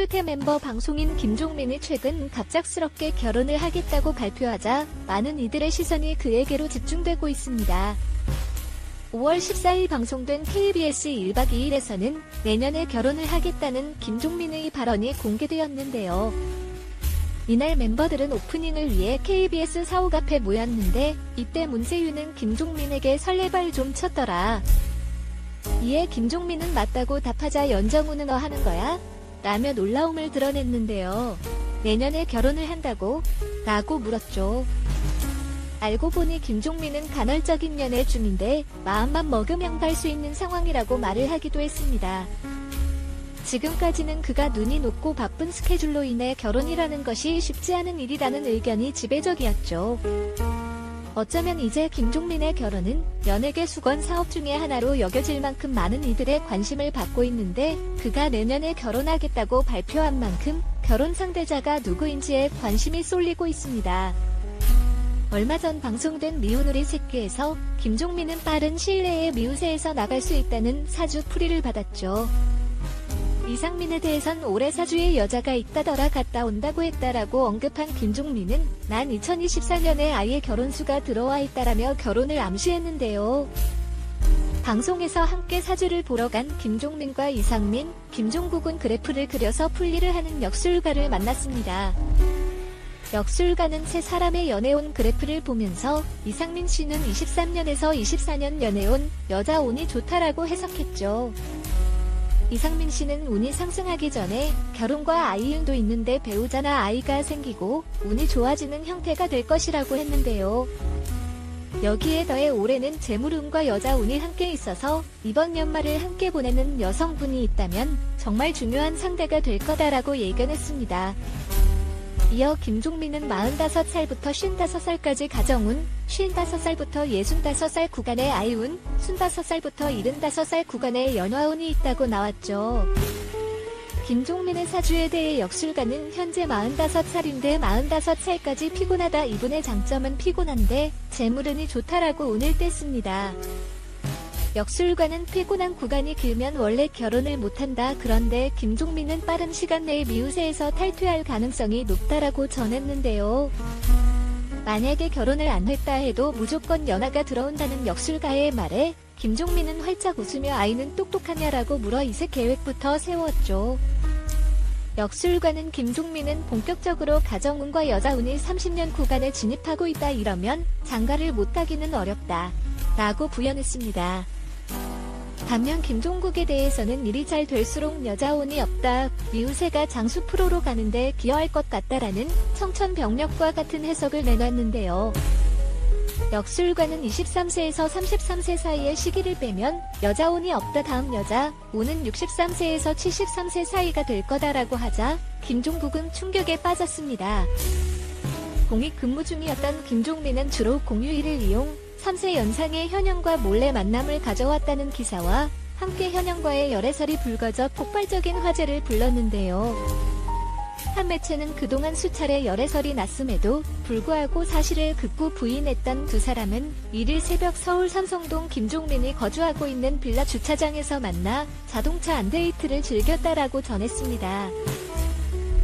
코요태 멤버 방송인 김종민이 최근 갑작스럽게 결혼을 하겠다고 발표하자 많은 이들의 시선이 그에게로 집중되고 있습니다. 5월 14일 방송된 KBS 1박 2일에서는 내년에 결혼을 하겠다는 김종민의 발언이 공개되었는데요. 이날 멤버들은 오프닝을 위해 KBS 사옥 앞에 모였는데 이때 문세윤은 김종민에게 설레발 좀 쳤더라. 이에 김종민은 맞다고 답하자 연정우는 너 하는 거야? 라며 놀라움을 드러냈는데요. 내년에 결혼을 한다고? 라고 물었죠. 알고 보니 김종민은 간헐적인 연애 중인데 마음만 먹으면 갈 수 있는 상황이라고 말을 하기도 했습니다. 지금까지는 그가 눈이 높고 바쁜 스케줄로 인해 결혼이라는 것이 쉽지 않은 일이라는 의견이 지배적이었죠. 어쩌면 이제 김종민의 결혼은 연예계 수건 사업 중의 하나로 여겨질 만큼 많은 이들의 관심을 받고 있는데 그가 내년에 결혼하겠다고 발표한 만큼 결혼 상대자가 누구인지에 관심이 쏠리고 있습니다. 얼마 전 방송된 미운 우리 새끼에서 김종민은 빠른 시일 내에 미우새에서 나갈 수 있다는 사주 풀이를 받았죠. 이상민에 대해선 올해 사주에 여자가 있다더라 갔다 온다고 했다라고 언급한 김종민은 난 2024년에 아예 결혼수가 들어와 있다라며 결혼을 암시했는데요. 방송에서 함께 사주를 보러 간 김종민과 이상민, 김종국은 그래프를 그려서 풀이를 하는 역술가를 만났습니다. 역술가는 세 사람의 연애운 그래프를 보면서 이상민 씨는 23년에서 24년 연애운 여자 운이 좋다라고 해석했죠. 이상민 씨는 운이 상승하기 전에 결혼과 아이운도 있는데 배우자나 아이가 생기고 운이 좋아지는 형태가 될 것이라고 했는데요. 여기에 더해 올해는 재물운과 여자운이 함께 있어서 이번 연말을 함께 보내는 여성분이 있다면 정말 중요한 상대가 될 거다라고 예견했습니다. 이어 김종민은 45살부터 55살까지 가정운, 55살부터 65살 구간의 아이운, 25살부터 75살 구간의 연화운이 있다고 나왔죠. 김종민의 사주에 대해 역술가는 현재 45살인데 45살까지 피곤하다. 이분의 장점은 피곤한데 재물운이 좋다라고 운을 뗐습니다. 역술가는 피곤한 구간이 길면 원래 결혼을 못한다. 그런데 김종민은 빠른 시간 내에 미우새에서 탈퇴할 가능성이 높다라고 전했는데요. 만약에 결혼을 안 했다 해도 무조건 연하가 들어온다는 역술가의 말에 김종민은 활짝 웃으며 아이는 똑똑하냐라고 물어 이세 계획부터 세웠죠. 역술가는 김종민은 본격적으로 가정운과 여자운이 30년 구간에 진입하고 있다. 이러면 장가를 못하기는 어렵다. 라고 부연했습니다. 반면 김종국에 대해서는 일이 잘 될수록 여자운이 없다. 미우새가 장수 프로로 가는데 기여할 것 같다라는 청천벽력과 같은 해석을 내놨는데요. 역술가는 23세에서 33세 사이의 시기를 빼면 여자운이 없다. 다음 여자 운은 63세에서 73세 사이가 될 거다라고 하자 김종국은 충격에 빠졌습니다. 공익 근무 중이었던 김종민은 주로 공휴일을 이용 3세 연상의 현영과 몰래 만남을 가져왔다는 기사와 함께 현영과의 열애설이 불거져 폭발적인 화제를 불렀는데요. 한 매체는 그동안 수차례 열애설이 났음에도 불구하고 사실을 극구 부인했던 두 사람은 1일 새벽 서울 삼성동 김종민이 거주하고 있는 빌라 주차장에서 만나 자동차 안데이트를 즐겼다라고 전했습니다.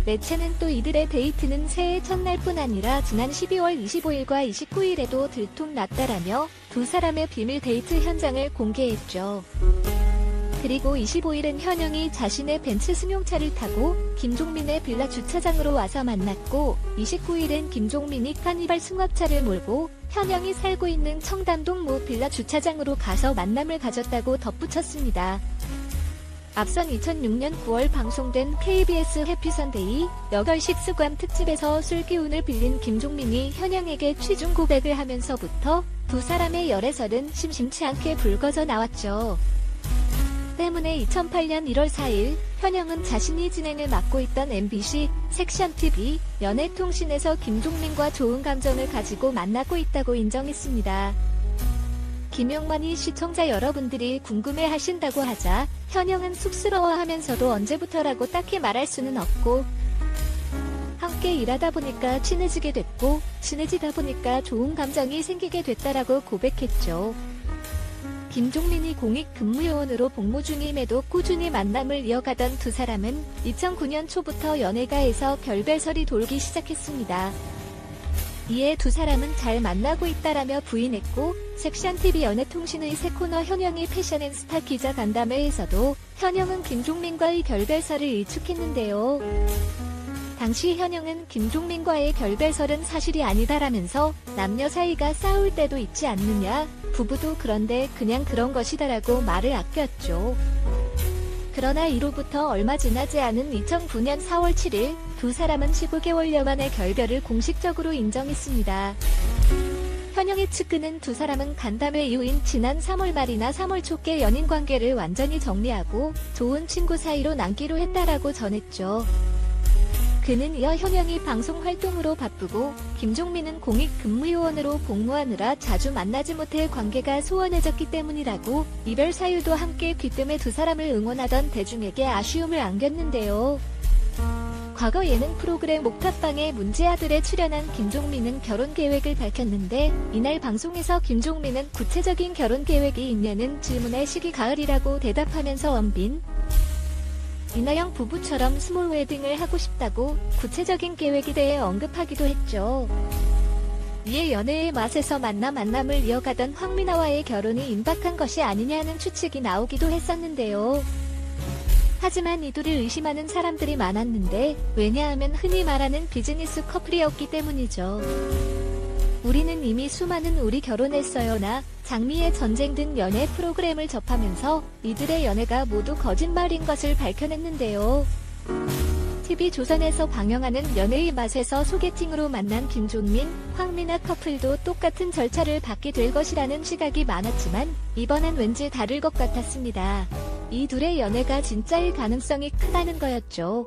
매체는 또 이들의 데이트는 새해 첫날뿐 아니라 지난 12월 25일과 29일에도 들통났다라며 두 사람의 비밀 데이트 현장을 공개했죠. 그리고 25일은 현영이 자신의 벤츠 승용차를 타고 김종민의 빌라 주차장으로 와서 만났고 29일은 김종민이 카니발 승합차를 몰고 현영이 살고 있는 청담동 모 빌라 주차장으로 가서 만남을 가졌다고 덧붙였습니다. 앞선 2006년 9월 방송된 KBS 해피선데이 여걸식 수감 특집에서 술 기운을 빌린 김종민이 현영에게 취중 고백을 하면서부터 두 사람의 열애설은 심심치 않게 불거져 나왔죠. 때문에 2008년 1월 4일 현영은 자신이 진행을 맡고 있던 MBC 섹션TV 연애통신에서 김종민과 좋은 감정을 가지고 만나고 있다고 인정했습니다. 김용만이 시청자 여러분들이 궁금해하신다고 하자 현영은 쑥스러워하면서도 언제부터라고 딱히 말할 수는 없고 함께 일하다 보니까 친해지게 됐고 친해지다 보니까 좋은 감정이 생기게 됐다라고 고백했죠. 김종민이 공익근무요원으로 복무 중임에도 꾸준히 만남을 이어가던 두 사람은 2009년 초부터 연애가에서 별별설이 돌기 시작했습니다. 이에 두 사람은 잘 만나고 있다라며 부인했고, 섹시한TV 연애통신의 새 코너 현영이 패션앤스타 기자 간담회에서도 현영은 김종민과의 별별설을 일축했는데요. 당시 현영은 김종민과의 별별설은 사실이 아니다라면서 남녀 사이가 싸울 때도 있지 않느냐, 부부도 그런데 그냥 그런 것이다라고 말을 아꼈죠. 그러나 이로부터 얼마 지나지 않은 2009년 4월 7일 두 사람은 15개월여만의 결별을 공식적으로 인정했습니다. 현영의 측근은 두 사람은 간담회 이후인 지난 3월 말이나 3월 초께 연인관계를 완전히 정리하고 좋은 친구 사이로 남기로 했다라고 전했죠. 그는 이어 현영이 방송 활동으로 바쁘고 김종민은 공익근무요원으로 복무하느라 자주 만나지 못해 관계가 소원해졌기 때문이라고 이별 사유도 함께 귀뜸해 두 사람을 응원하던 대중에게 아쉬움을 안겼는데요. 과거 예능 프로그램 옥탑방에 문제아들에 출연한 김종민은 결혼 계획을 밝혔는데 이날 방송에서 김종민은 구체적인 결혼 계획이 있냐는 질문에 시기 가을이라고 대답하면서 원빈, 이나영 부부처럼 스몰 웨딩을 하고 싶다고 구체적인 계획에 대해 언급하기도 했죠. 이에 연애의 맛에서 만남을 이어가던 황미나와의 결혼이 임박한 것이 아니냐는 추측이 나오기도 했었는데요. 하지만 이 둘을 의심하는 사람들이 많았는데 왜냐하면 흔히 말하는 비즈니스 커플이었기 때문이죠. 우리는 이미 수많은 우리 결혼했어요나 장미의 전쟁 등 연애 프로그램을 접하면서 이들의 연애가 모두 거짓말인 것을 밝혀냈는데요. TV조선에서 방영하는 연애의 맛에서 소개팅으로 만난 김종민, 황미나 커플도 똑같은 절차를 받게 될 것이라는 시각이 많았지만 이번엔 왠지 다를 것 같았습니다. 이 둘의 연애가 진짜일 가능성이 크다는 거였죠.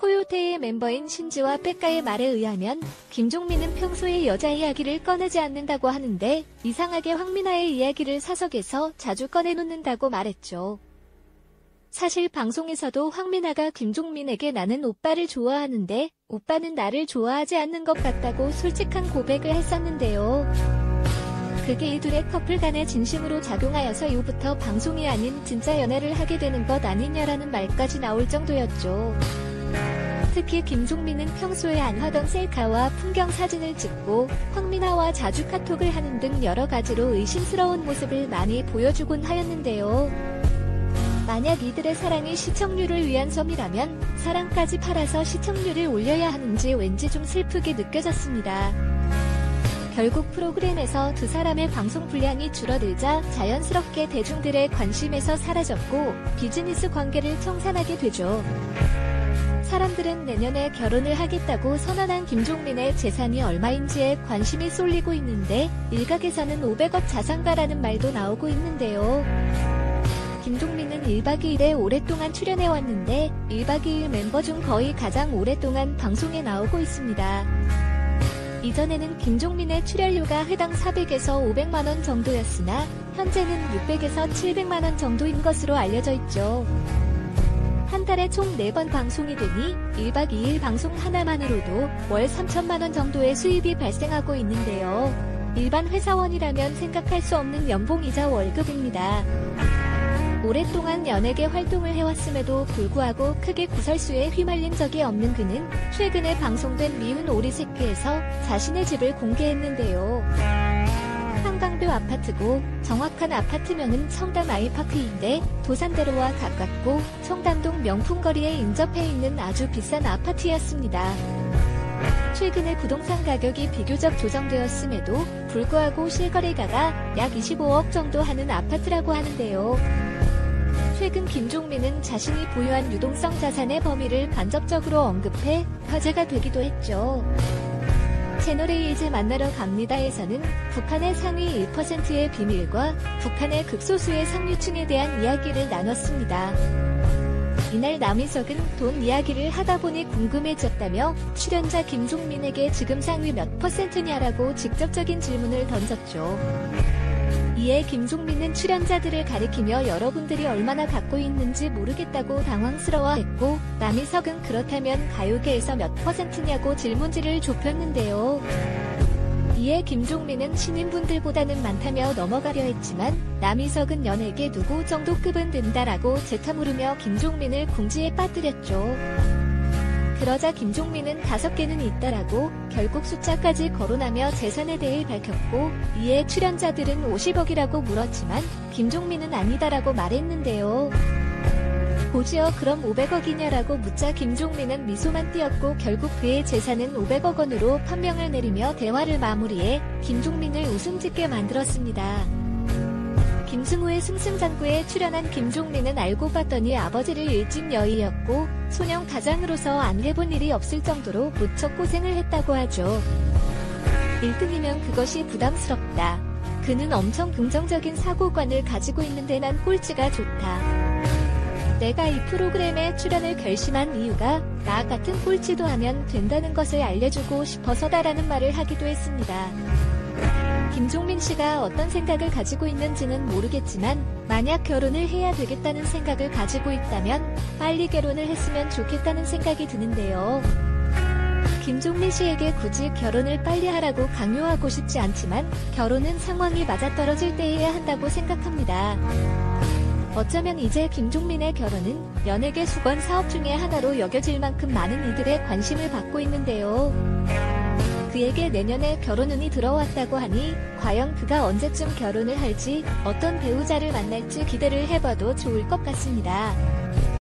코요테의 멤버인 신지와 백가의 말에 의하면 김종민은 평소에 여자 이야기를 꺼내지 않는다고 하는데 이상하게 황미나의 이야기를 사석에서 자주 꺼내놓는다고 말했죠. 사실 방송에서도 황미나가 김종민에게 나는 오빠를 좋아하는데 오빠는 나를 좋아하지 않는 것 같다고 솔직한 고백을 했었는데요. 그게 이 둘의 커플 간의 진심으로 작용하여서 이후부터 방송이 아닌 진짜 연애를 하게 되는 것 아니냐라는 말까지 나올 정도였죠. 특히 김종민은 평소에 안 하던 셀카와 풍경 사진을 찍고 황미나와 자주 카톡을 하는 등 여러 가지로 의심스러운 모습을 많이 보여주곤 하였는데요. 만약 이들의 사랑이 시청률을 위한 썸이라면 사랑까지 팔아서 시청률을 올려야 하는지 왠지 좀 슬프게 느껴졌습니다. 결국 프로그램에서 두 사람의 방송 분량이 줄어들자 자연스럽게 대중들의 관심에서 사라졌고 비즈니스 관계를 청산하게 되죠. 사람들은 내년에 결혼을 하겠다고 선언한 김종민의 재산이 얼마인지에 관심이 쏠리고 있는데 일각에서는 500억 자산가라는 말도 나오고 있는데요. 김종민은 1박 2일에 오랫동안 출연해왔는데 1박 2일 멤버 중 거의 가장 오랫동안 방송에 나오고 있습니다. 이전에는 김종민의 출연료가 회당 400에서 500만원 정도였으나 현재는 600에서 700만원 정도인 것으로 알려져 있죠. 한 달에 총 4번 방송이 되니 1박 2일 방송 하나만으로도 월 3천만원 정도의 수입이 발생하고 있는데요. 일반 회사원이라면 생각할 수 없는 연봉이자 월급입니다. 오랫동안 연예계 활동을 해왔음에도 불구하고 크게 구설수에 휘말린 적이 없는 그는 최근에 방송된 미운 오리새끼에서 자신의 집을 공개했는데요. 한강뷰 아파트고 정확한 아파트명은 청담 아이파크인데 도산대로와 가깝고 청담동 명품거리에 인접해 있는 아주 비싼 아파트였습니다. 최근에 부동산 가격이 비교적 조정되었음에도 불구하고 실거래가가 약 25억 정도 하는 아파트라고 하는데요. 최근 김종민은 자신이 보유한 유동성 자산의 범위를 간접적으로 언급해 화제가 되기도 했죠. 채널A 이제 만나러 갑니다에서는 북한의 상위 1%의 비밀과 북한의 극소수의 상류층에 대한 이야기를 나눴습니다. 이날 남희석은 돈 이야기를 하다 보니 궁금해졌다며 출연자 김종민에게 지금 상위 몇 %냐라고 직접적인 질문을 던졌죠. 이에 김종민은 출연자들을 가리키며 여러분들이 얼마나 갖고 있는지 모르겠다고 당황스러워했고 남희석은 그렇다면 가요계에서 몇 %냐고 질문지를 좁혔는데요. 이에 김종민은 신인분들보다는 많다며 넘어가려 했지만 남희석은 연예계 누구 정도 급은 된다라고 재타물으며 김종민을 궁지에 빠뜨렸죠. 그러자 김종민은 5개는 있다라고 결국 숫자까지 거론하며 재산에 대해 밝혔고, 이에 출연자들은 50억이라고 물었지만 김종민은 아니다라고 말했는데요. 보지어 그럼 500억이냐라고 묻자 김종민은 미소만 띄었고 결국 그의 재산은 500억 원으로 판명을 내리며 대화를 마무리해 김종민을 웃음 짓게 만들었습니다. 김승우의 승승장구에 출연한 김종민은 알고 봤더니 아버지를 일집 여의였고 소년 가장으로서 안 해본 일이 없을 정도로 무척 고생을 했다고 하죠. 1등이면 그것이 부담스럽다. 그는 엄청 긍정적인 사고관을 가지고 있는데 난 꼴찌가 좋다. 내가 이 프로그램에 출연을 결심한 이유가 나 같은 꼴찌도 하면 된다는 것을 알려주고 싶어서다라는 말을 하기도 했습니다. 김종민 씨가 어떤 생각을 가지고 있는지는 모르겠지만 만약 결혼을 해야 되겠다는 생각을 가지고 있다면 빨리 결혼을 했으면 좋겠다는 생각이 드는데요. 김종민 씨에게 굳이 결혼을 빨리 하라고 강요하고 싶지 않지만 결혼은 상황이 맞아떨어질 때 해야 한다고 생각합니다. 어쩌면 이제 김종민의 결혼은 연예계 수건 사업 중의 하나로 여겨질 만큼 많은 이들의 관심을 받고 있는데요. 그에게 내년에 결혼운이 들어왔다고 하니 과연 그가 언제쯤 결혼을 할지, 어떤 배우자를 만날지 기대를 해봐도 좋을 것 같습니다.